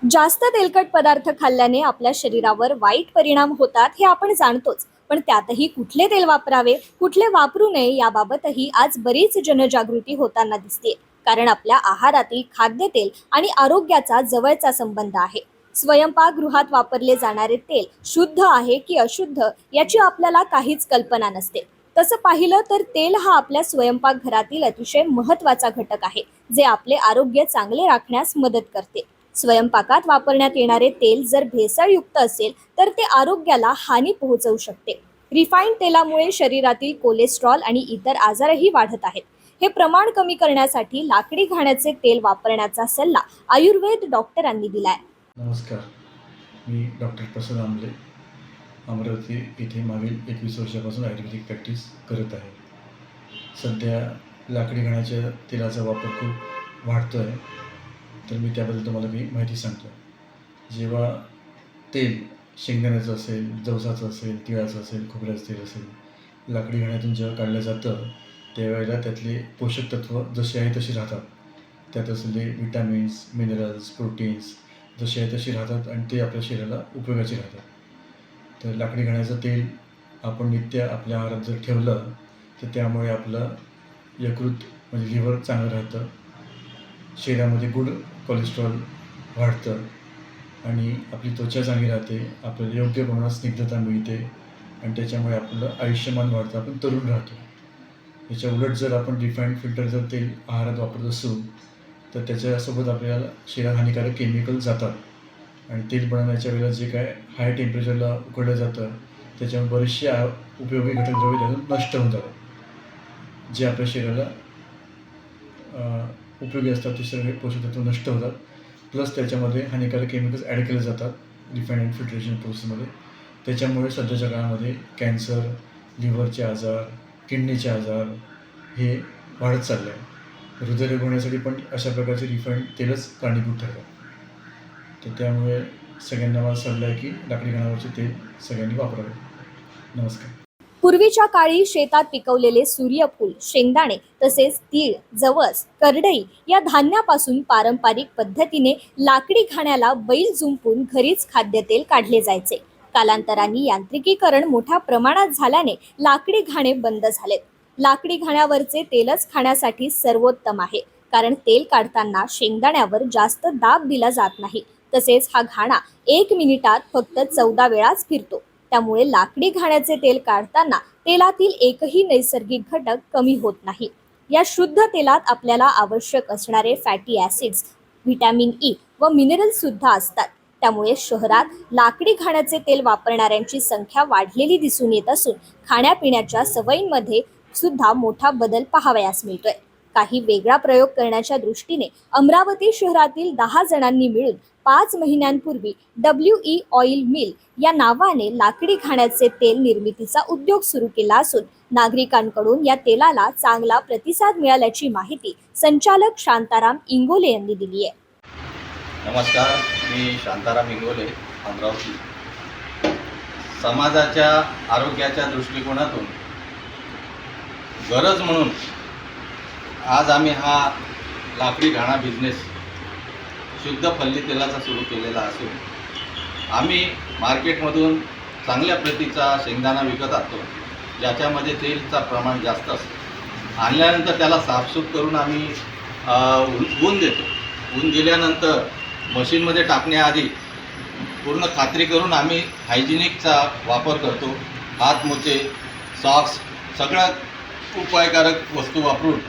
जास्त तेलकट पदार्थ खाल्ल्याने आपल्या शरीरावर वाईट परिणाम होतात हे आपण जाणतोच, पण त्यातही कुठले तेल वापरावे, कुठले वापरू नये याबाबतही आज बरीच जनजागृती होताना दिसते. कारण आपल्या आहारातील खाद्यतेल आणि आरोग्याचा जवळचा संबंध आहे. स्वयंपाकगृहात वापरले जाणारे तेल शुद्ध आहे की अशुद्ध याची आपल्याला काहीच कल्पना नसते. तसं पाहिलं तर तेल हा आपल्या स्वयंपाकघरातील अतिशय महत्त्वाचा घटक आहे, जे आपले आरोग्य चांगले राखण्यास मदत करते. स्वयंपाकात वापरण्यात येणारे तेल जर भेसळयुक्त असेल तर ते आरोग्याला हानी पोहोचवू शकते. रिफाईंड तेलामुळे शरीरातील कोलेस्ट्रॉल आणि इतर आजारही वाढत आहेत. हे प्रमाण कमी करण्यासाठी लाकडी घाण्याचे तेल वापरण्याचा सल्ला आयुर्वेद डॉक्टरांनी दिलाय. नमस्कार, मी डॉक्टर प्रसाद आमले, अमरावती येथे मागील 21 वर्षापासून आयुर्वेदिक प्रॅक्टिस करत आहे. सध्या लाकडी घाण्याच्या तेलाचा वापर खूप वाढतो आहे, तर मी त्याबद्दल तुम्हाला काही माहिती सांगतो. जेव्हा तेल शेंगदाण्याचं असेल, जवसाचं असेल, तिळाचं असेल, खोबऱ्याचं तेल असेल, लाकडी घाण्यातून जेव्हा काढलं जातं त्यावेळेला त्यातले पोषक तत्व जसे आहे तसे राहतात. त्यात असलेले विटॅमिन्स, मिनरल्स, प्रोटीन्स जसे आहे तसे राहतात आणि ते आपल्या शरीराला उपयोगाचे राहतात. तर लाकडी घाण्याचं तेल आपण नित्य आपल्या आहारात जर ठेवलं तर त्यामुळे आपलं यकृत म्हणजे लिव्हर चांगलं राहतं, शरीरामध्ये गुड कोलेस्ट्रॉल वाढतं आणि आपली त्वचा चांगली राहते, आपल्याला योग्य प्रमाणात स्निग्धता मिळते आणि त्याच्यामुळे आपलं आयुष्यमान वाढतं, आपण तरुण राहतो. याच्या उलट जर आपण रिफाईंड फिल्टर जर तेल आहारात वापरत असू तर त्याच्यासोबत आपल्याला शरीरात हानिकारक केमिकल जातात आणि तेल बनवण्याच्या वेळेला जे काय हाय टेम्परेचरला उकळलं जातं त्याच्यामुळे बरेचसे उपयोगी घटकद्रव्ये त्यातून नष्ट होऊन जातात. जे आपल्या शरीराला उपयोगी असतात ते सगळे पोषक तत्व नष्ट होतात. प्लस त्याच्यामध्ये हानिकारक केमिकल्स ॲड केले जातात रिफाईंड अँड फिल्ट्रेशन प्रोसेसमध्ये. त्याच्यामुळे सध्याच्या काळामध्ये कॅन्सर, लिव्हरचे आजार, किडनीचे आजार हे वाढत चालले आहे. हृदयरोग होण्यासाठी पण अशा प्रकारचे रिफाईंड तेलच कारणीभूत ठरतात. तर त्यामुळे सगळ्यांना मला सल्ला आहे की लाकडी घाण्यावरचे तेल सगळ्यांनी वापरावे. नमस्कार. पूर्वीच्या काळी शेतात पिकवलेले सूर्यफूल, शेंगदाणे तसेच तीळ, जवस, करडई या धान्यापासून पारंपरिक पद्धतीने लाकडी घाण्याला बैल जुंपून घरीच खाद्यतेल काढले जायचे. कालांतराने यांत्रिकीकरण मोठ्या प्रमाणात झाल्याने लाकडी घाणे बंद झालेत. लाकडी घाण्यावरचे तेलच खाण्यासाठी सर्वोत्तम आहे, कारण तेल काढताना शेंगदाण्यावर जास्त दाब दिला जात नाही. तसेच हा घाणा 1 मिनिटात फक्त 14 वेळाच फिरतो. त्यामुळे लाकडी घाण्याचे तेल काढताना तेलातील एकही नैसर्गिक घटक कमी होत नाही. या शुद्ध तेलात आपल्याला आवश्यक असणारे फॅटी ॲसिड्स, व्हिटॅमिन ई व मिनरल्स सुद्धा असतात. त्यामुळे शहरात लाकडी घाण्याचे तेल वापरणाऱ्यांची संख्या वाढलेली दिसून येत असून खाण्यापिण्याच्या सवयींमध्ये सुद्धा मोठा बदल पाहावयास मिळतोय. काही वेगळा प्रयोग करण्याच्या दृष्टीने अमरावती शहरातील 10 जणांनी मिळून 5 महिन्यांपूर्वी WE ऑइल मिल या नावाने लाकडी घाण्याचे तेल निर्मितीचा उद्योग सुरू केला असून नागरिकांकडून या तेलाला चांगला प्रतिसाद मिळाल्याची माहिती संचालक शांताराम इंगोले यांनी दिली आहे. नमस्कार, मी शांताराम इंगोले, अमरावती. समाजाच्या आरोग्याच्या दृष्टिकोनातून गरज म्हणून आज आम्ही हा लाकडी घाणा बिझनेस शुद्ध फल्ली तेलाचा सुरू केलेला असून आम्ही मार्केटमधून चांगल्या प्रतीचा शेंगदाणा विकत आणतो, ज्याच्यामध्ये तेलचा प्रमाण जास्त असतं. आणल्यानंतर त्याला साफसूफ करून आम्ही ऊन देतो. ऊन दिल्यानंतर मशीनमध्ये टाकण्याआधी पूर्ण खात्री करून आम्ही हायजिनिकचा वापर करतो. हातमोजे, सॉक्स सगळ्या उपायकारक वस्तू वापरून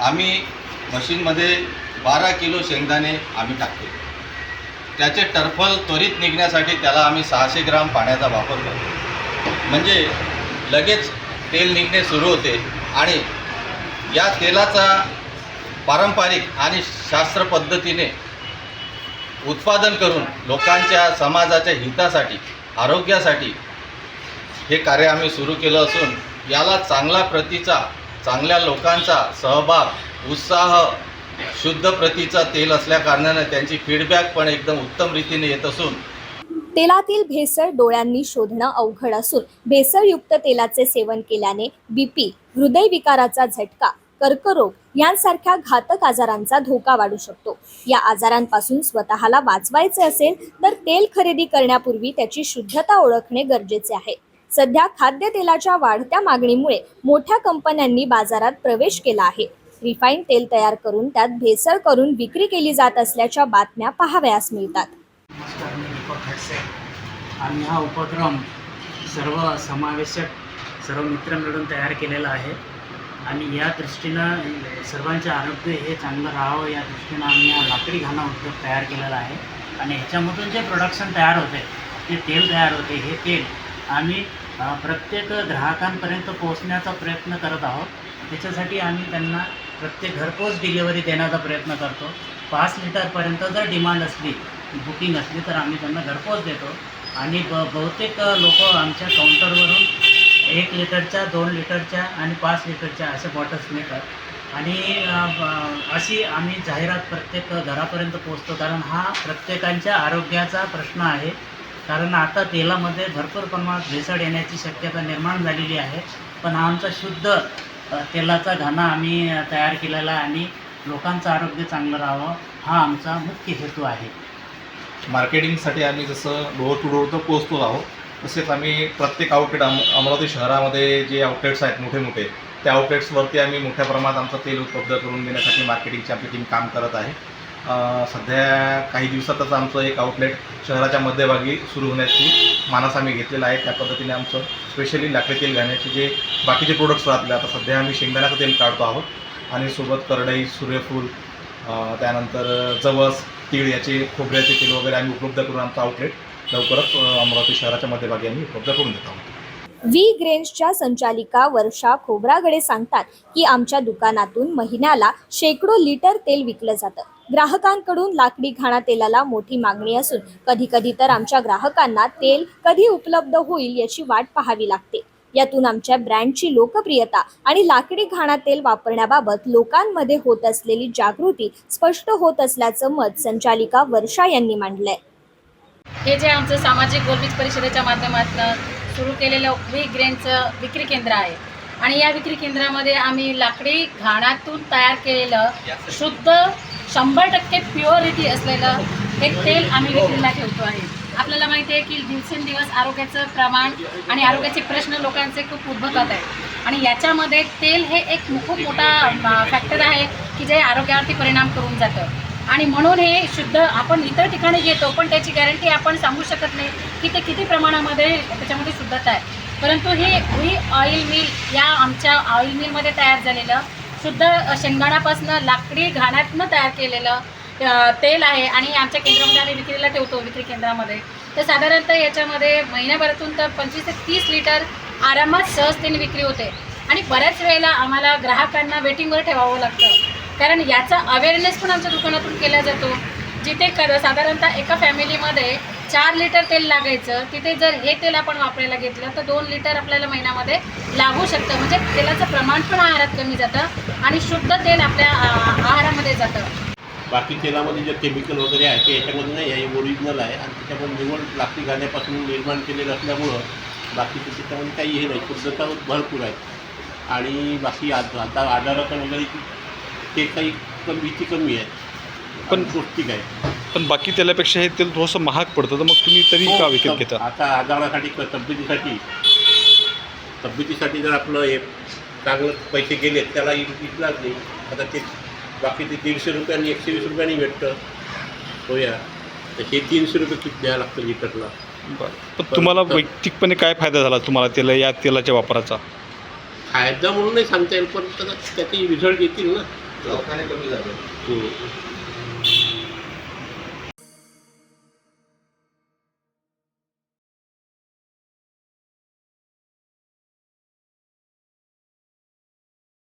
आम्ही मशीनमध्ये 12 किलो शेंगदाणे आम्ही टाकतो. त्याचे टरफल त्वरित निघण्यासाठी त्याला आम्ही 600 ग्राम पाण्याचा वापर करतो, म्हणजे लगेच तेल निघणे सुरू होते. आणि या तेलाचा पारंपरिक आणि शास्त्र पद्धतीने उत्पादन करून लोकांच्या समाजाच्या हितासाठी, आरोग्यासाठी हे कार्य आम्ही सुरू केलं असून याला चांगला प्रतीचा, चांगल्या लोकांचा सहभाग, उत्साह, शुद्ध प्रतीचा तेल असल्या कारणाने त्यांची फीडबॅक पण एकदम उत्तम रीतीने येत असून तेलातील भेसळ डोळ्यांनी शोधणं अवघड असून भेसळयुक्त तेलाचे सेवन केल्याने BP, हृदयविकाराचा झटका, कर्करोग यांसारख्या घातक आजारांचा धोका वाढू शकतो. या आजारांपासून स्वतःला वाचवायचे असेल तर तेल खरेदी करण्यापूर्वी त्याची शुद्धता ओळखणे गरजेचे आहे. सध्या खाद्यतेलाच्या वाढत्या मागणीमुळे मोठ्या कंपन्यांनी बाजारात प्रवेश केला आहे. रिफाईंड तेल तयार करून त्यात भेसळ करून विक्री केली जात असल्याच्या बातम्या पाहावयास मिळतात. नमस्कार, मी दीपक खडसे. आम्ही हा उपक्रम सर्व समावेशक सर्व मित्र मिळून तयार केलेला आहे आणि या दृष्टीनं सर्वांचे आरोग्य हे चांगलं राहावं या दृष्टीनं आम्ही हा लाकडी घाणा उद्योग तयार केलेला आहे. आणि ह्याच्यामधून जे प्रोडक्शन तयार होते, जे तेल तयार होते, हे तेल आम्ही प्रत्येक ग्राहकांपर्यंत पोहोचण्याचा प्रयत्न करत आहोत. त्याच्यासाठी आम्ही त्यांना प्रत्येक घरपोच डिलिव्हरी देण्याचा प्रयत्न करतो. 5 लिटरपर्यंत जर डिमांड असली, बुकिंग असली तर आम्ही त्यांना घरपोच देतो. आणि बहुतेक लोक आमच्या काउंटरवरून 1 लिटरच्या, 2 लिटरच्या आणि 5 लिटरच्या अशा बॉटल्स नेतात. आणि अशी आम्ही जाहिरात प्रत्येक घरापर्यंत पोचतो, कारण हा प्रत्येकांच्या आरोग्याचा प्रश्न आहे. कारण आता तेलामध्ये भरपूर प्रमाणात भेसळ येण्याची शक्यता निर्माण झालेली आहे. पण हा आमचा शुद्ध तेलाचा घाणा आम्ही तयार केलेला आहे आणि लोकांचं आरोग्य चांगलं राहावं हा आमचा मुख्य हेतू आहे. मार्केटिंगसाठी आम्ही जसं डोअर टू डोअर तर पोहोचतो आहोत, तसेच आम्ही प्रत्येक आउटलेट अमरावती शहरामध्ये जे आउटलेट्स आहेत मोठे मोठे, त्या आउटलेट्सवरती आम्ही मोठ्या प्रमाणात आमचं तेल उपलब्ध करून देण्यासाठी मार्केटिंगची आपली टीम काम करत आहे. सध्या काही दिवसातच आमचं एक आउटलेट शहराच्या मध्यभागी सुरू होण्याची मानस आम्ही घेतलेला आहे. त्या पद्धतीने आमचं स्पेशली लाकडी तेल घालण्याचे जे बाकीचे प्रोडक्ट्स राहतील, आता सध्या आम्ही शेंगदाण्याचं तेल काढतो आहोत आणि सोबत करडई, सूर्यफूल, त्यानंतर जवस, तीळ याचे खोबऱ्याचे तेल वगैरे आम्ही उपलब्ध करून आमचं आउटलेट लवकरच अमरावती शहराच्या मध्यभागी आम्ही उपलब्ध करून देत आहोत. व्ही ग्रेन्सच्या संचालिका वर्षा खोब्रागडे सांगतात की आमच्या दुकानातून महिन्याला शेकडो लिटर तेल विकलं जातं. ग्राहकांकडून लाकडी घाणा तेलाला मोठी मागणी असून कधी कधी तर आमच्या ग्राहकांना तेल कधी उपलब्ध होईल याची वाट पाहावी लागते. यातून आमच्या ब्रँडची लोकप्रियता आणि लाकडी घाणा तेल वापरण्याबाबत लोकांमध्ये होत असलेली जागृती स्पष्ट होत असल्याचं मत संचालिका वर्षा यांनी मांडलंय. हे जे आमचं सामाजिक गोलबीज परिषदेच्या माध्यमातून सुरू केलेलं व्ही ग्रेनचं विक्री केंद्र आहे आणि या विक्री केंद्रामध्ये आम्ही लाकडी घाणातून तयार केलेलं शुद्ध 100% प्युअरिटी असलेलं हे तेल आम्ही विक्रीला ठेवतो आहे. आपल्याला माहिती आहे की दिवसेंदिवस आरोग्याचं प्रमाण आणि आरोग्याचे प्रश्न लोकांचे खूप उद्भवतात आहेत आणि याच्यामध्ये तेल हे एक खूप मोठा फॅक्टर आहे की जे आरोग्यावरती परिणाम करून जातं. आणि म्हणून हे शुद्ध आपण इतर ठिकाणी घेतो, पण त्याची गॅरंटी आपण सांगू शकत नाही की ते किती प्रमाणामध्ये त्याच्यामध्ये शुद्धता आहे. परंतु हे व्ही ऑइल मिल या आमच्या ऑइल मिलमध्ये तयार झालेलं शुद्ध शेंगदाण्यापासून लाकडी घाण्यातनं तयार केलेलं तेल आहे आणि आमच्या केंद्रामध्ये आम्ही विक्रीला ठेवतो. विक्री केंद्रामध्ये तर साधारणतः याच्यामध्ये महिन्याभरातून तर 25 ते 30 लिटर आरामात सहजतेने विक्री होते. आणि बऱ्याच वेळेला आम्हाला ग्राहकांना वेटिंगवर ठेवावं लागतं, कारण याचा अवेअरनेस पण आमच्या दुकानातून केला जातो. जिथे साधारणतः एका फॅमिलीमध्ये 4 लिटर तेल लागायचं, तिथे जर हे तेल आपण वापरायला घेतलं तर 2 लिटर आपल्याला महिन्यामध्ये लागू शकतं. म्हणजे तेलाचं प्रमाण पण आहारात कमी जातं आणि शुद्ध तेल आपल्या आहारामध्ये जातं. बाकी तेलामध्ये जे केमिकल वगैरे आहे ते याच्यामध्ये नाही आहे, ओरिजिनल आहे आणि त्याच्यामध्ये निवड लाकडी घाण्यापासून निर्माण केलेलं असल्यामुळं बाकीचं त्याच्यामध्ये काही हे नाही, शुद्धता भरपूर आहे. आणि बाकी आता आजाराचं वगैरे ते काही भीती कमी आहे, पण पौष्टिक आहे. पण बाकी तेलापेक्षा हे तेल थोडंसं महाग पडतं, तर मग तुम्ही तरी का विकत घेता? आता आजारासाठी तब्येतीसाठी जर आपलं हे चांगलं पैसे गेले त्याला विकलाच नाही. आता ते बाकी ते 150 रुपये आणि 120 रुपयांनी भेटतं होया, तर हे 300 रुपये किती द्यावं लागतं लिटरला. पण तुम्हाला वैयक्तिकपणे काय फायदा झाला तुम्हाला या तेलाच्या वापराचा? फायदा म्हणून नाही सांगता येईल, पण त्याचे रिझल्ट येतील ना. दवाखाने कमी झाले.